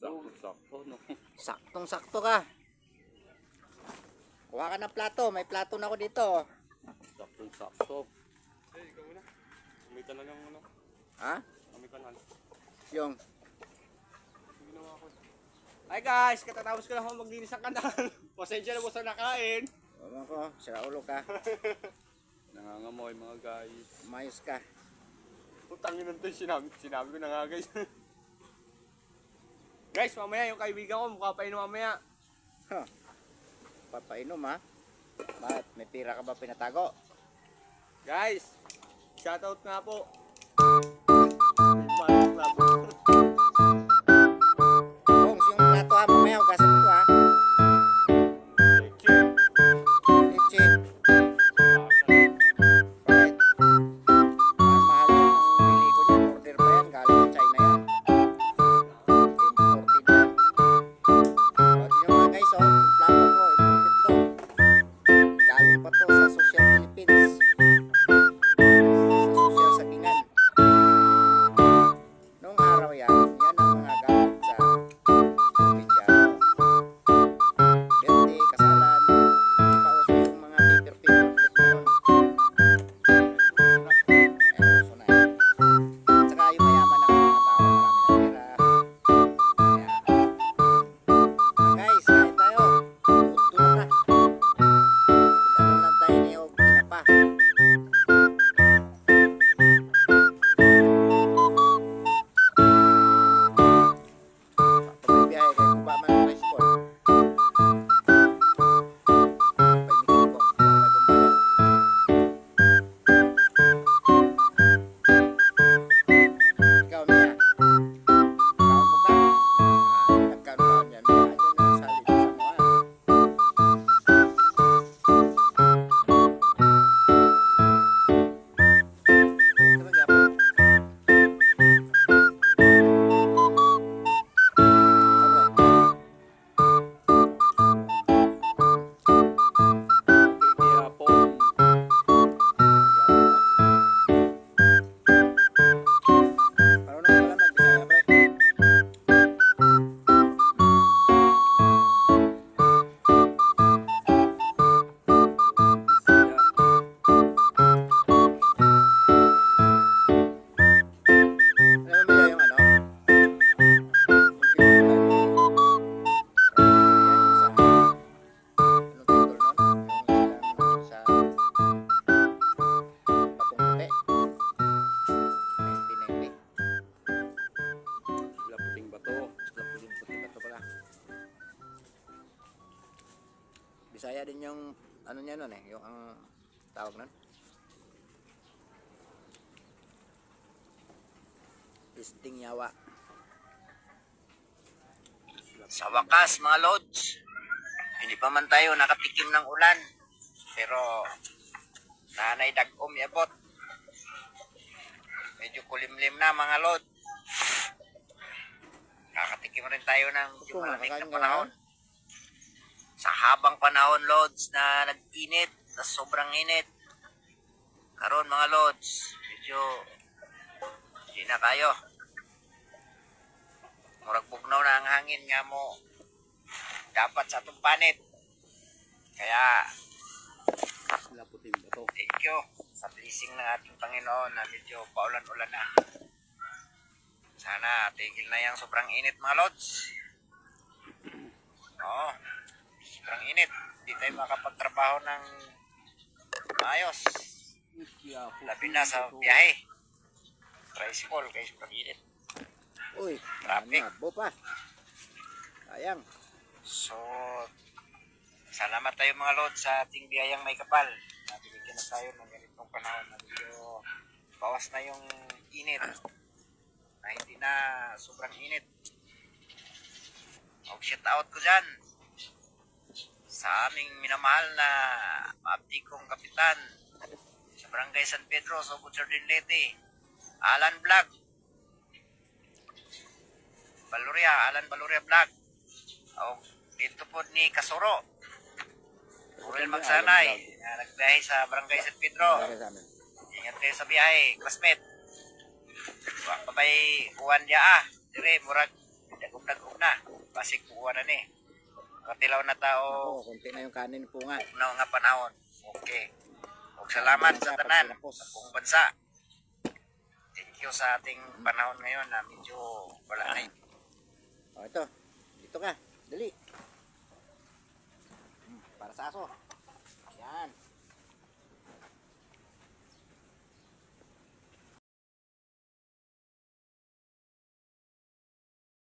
Sakto, no? Saktong-sakto ka. Kuha ka ng plato. May plato na ako dito. Sakto. Eh, ikaw muna. May ka na lang, ano? Ha? May ka na lang. Yung. Ginawa ko. Hi guys! Katatapos ko lang ako maglinis ng kanal. Pasensya na mo sa nakain. Wala ko. Sira ulo ka. Nangangamoy mga guys. Mayos ka. Putangin nito sinabi ko na nga guys. Guys, mamaya yung kaibigan ko mukha pa inom mamaya. Huh. Papainom ha? Bakit? May pira ka ba pinatago? Guys, shoutout nga po. Kung yung plato ha, mamaya hugasan ko ha. Leche. Bakit? Mahal yan ang bili ko dyan. Order pa yan. Galing sa China yan. Imported yan. O, tingnan mga guys oh. Yung plato ko. Imported to. Galing pa to sa Social Philippines. Sa Social Sagingan. Noong araw yan ang mga gamit sa probinsyano. Birthday, kasalan, pauso yung mga paper noon. Uso na yan. At saka yung mayaman ang mga tao, marami ng pera. Kaya, guys, kain tayo. Udto na ta. Pagdating lang tayo niyo, pinapa. Sakto may biyahe kayo, kung ba man ang tricycle. Paimikin ko, kung may pambayad. Ikaw, Mia. Ikaw, buka. Nagkaroon yan, Mia. Diyan ang salid sa mga. Talaga po. Kaya po. Marunong ka lang magbisaya, pre. Alam mo ba yung ano? Yung pinagalan ni Anong title nun? Yung sa Patungkuti. 1990. Sila puting bato. Puting bato pala. Bisaya din yung ano niya nun eh, yung ang tawag nun. Isting yawa. Sa wakas mga lods, hindi pa man tayo nakatikim ng ulan. Pero nanay dagom yabot. Medyo kulimlim na mga lod. Nakatikim rin tayo ng medyo malamig na panahon. Sa habang panahon lods na nag-init, na sobrang init. Karon mga lods, medyo hindi na kayo. Murag bugnaw na ang hangin nga mo dapat sa atong panit. Kaya Sila puting bato. thank you sa blessing ng ating Panginoon na medyo paulan-ulan na. Sana tigil na yung sobrang init mga lods. Oo, sobrang init. Hindi tayo makapagtrabaho ng maayos. Kaya po. Labi na sa biyahe. Tricycle kayo sobrang init. Uy, traffic. Pa. Sayang. So, salamat tayo mga lods sa ating biyayang may kapal. Nabibigyan na tayo ng ganitong panahon na medyo bawas na yung init. Na hindi na sobrang init. Shout out ko dyan sa aming minamahal na maabdikong kapitan sa Barangay San Pedro, Sobo Jardin Leyte, Alan Vlog. Alan Baloria Vlog. O, dito po ni Kasoro. Urel Magsanay. Nagbiyahe sa Barangay San Pedro. Ingat kayo sa biyahe, classmate. Babay, Juan Yaa. Dire, murag, nag-ug na. Basig kuha na ni. Katilaw na tao, Kunti na yung kanin po nga. na nga panahon. Okay. Ug salamat sa tanan, sa buong bansa. Thank you sa ating panahon ngayon na medyo wala na